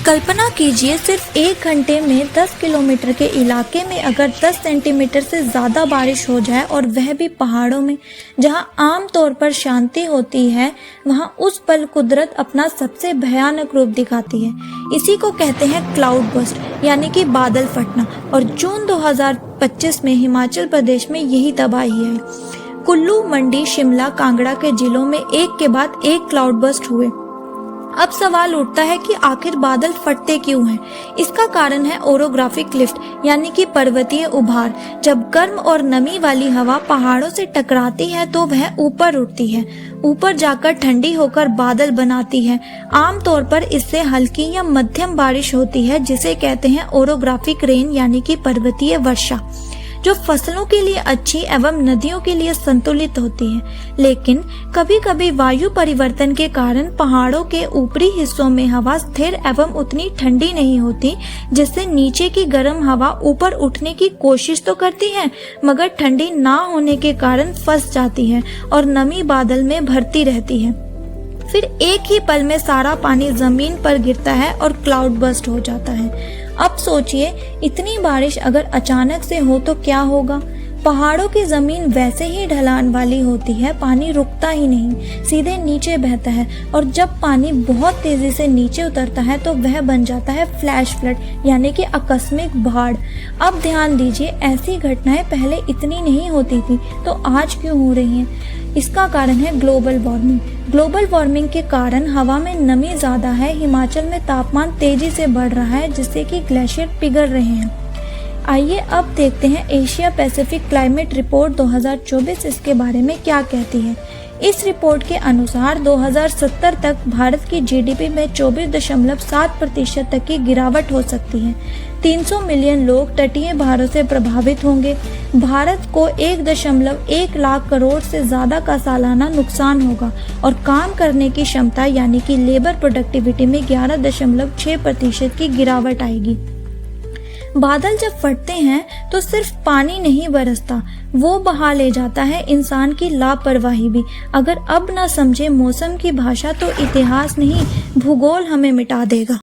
कल्पना कीजिए, सिर्फ 1 घंटे में 10 किलोमीटर के इलाके में अगर 10 सेंटीमीटर से ज़्यादा बारिश हो जाए और वह भी पहाड़ों में, जहां आम तौर पर शांति होती है, वहां उस पल कुदरत अपना सबसे भयानक रूप दिखाती है। इसी को कहते हैं क्लाउड बस्ट, यानी कि बादल फटना। और जून 2025 में हिमाचल प्रदेश में यही तबाही है। कुल्लू, मंडी, शिमला, कांगड़ा के जिलों में एक के बाद एक क्लाउड बस्ट हुए। अब सवाल उठता है कि आखिर बादल फटते क्यों हैं? इसका कारण है ओरोग्राफिक लिफ्ट, यानी कि पर्वतीय उभार। जब गर्म और नमी वाली हवा पहाड़ों से टकराती है तो वह ऊपर उठती है, ऊपर जाकर ठंडी होकर बादल बनाती है। आमतौर पर इससे हल्की या मध्यम बारिश होती है, जिसे कहते हैं ओरोग्राफिक रेन, यानी कि पर्वतीय वर्षा, जो फसलों के लिए अच्छी एवं नदियों के लिए संतुलित होती है। लेकिन कभी कभी वायु परिवर्तन के कारण पहाड़ों के ऊपरी हिस्सों में हवा स्थिर एवं उतनी ठंडी नहीं होती, जिससे नीचे की गर्म हवा ऊपर उठने की कोशिश तो करती है, मगर ठंडी ना होने के कारण फंस जाती है और नमी बादल में भरती रहती है। फिर एक ही पल में सारा पानी जमीन पर गिरता है और क्लाउड बस्ट हो जाता है। अब सोचिए, इतनी बारिश अगर अचानक से हो तो क्या होगा? पहाड़ों की जमीन वैसे ही ढलान वाली होती है, पानी रुकता ही नहीं, सीधे नीचे बहता है। और जब पानी बहुत तेजी से नीचे उतरता है तो वह बन जाता है फ्लैश फ्लड, यानी कि आकस्मिक बाढ़। अब ध्यान दीजिए, ऐसी घटनाएं पहले इतनी नहीं होती थी, तो आज क्यों हो रही हैं? इसका कारण है ग्लोबल वार्मिंग। ग्लोबल वार्मिंग के कारण हवा में नमी ज्यादा है, हिमाचल में तापमान तेजी से बढ़ रहा है, जिससे कि ग्लेशियर पिघल रहे हैं। आइए अब देखते हैं एशिया पैसिफिक क्लाइमेट रिपोर्ट 2024 इसके बारे में क्या कहती है। इस रिपोर्ट के अनुसार 2070 तक भारत की जीडीपी में 24.7% तक की गिरावट हो सकती है। 300 मिलियन लोग तटीय भारों से प्रभावित होंगे। भारत को 1.1 लाख करोड़ से ज्यादा का सालाना नुकसान होगा और काम करने की क्षमता, यानी कि लेबर प्रोडक्टिविटी में 11.6% की गिरावट आएगी। बादल जब फटते हैं तो सिर्फ पानी नहीं बरसता, वो बहा ले जाता है इंसान की लापरवाही भी। अगर अब न समझे मौसम की भाषा तो इतिहास नहीं, भूगोल हमें मिटा देगा।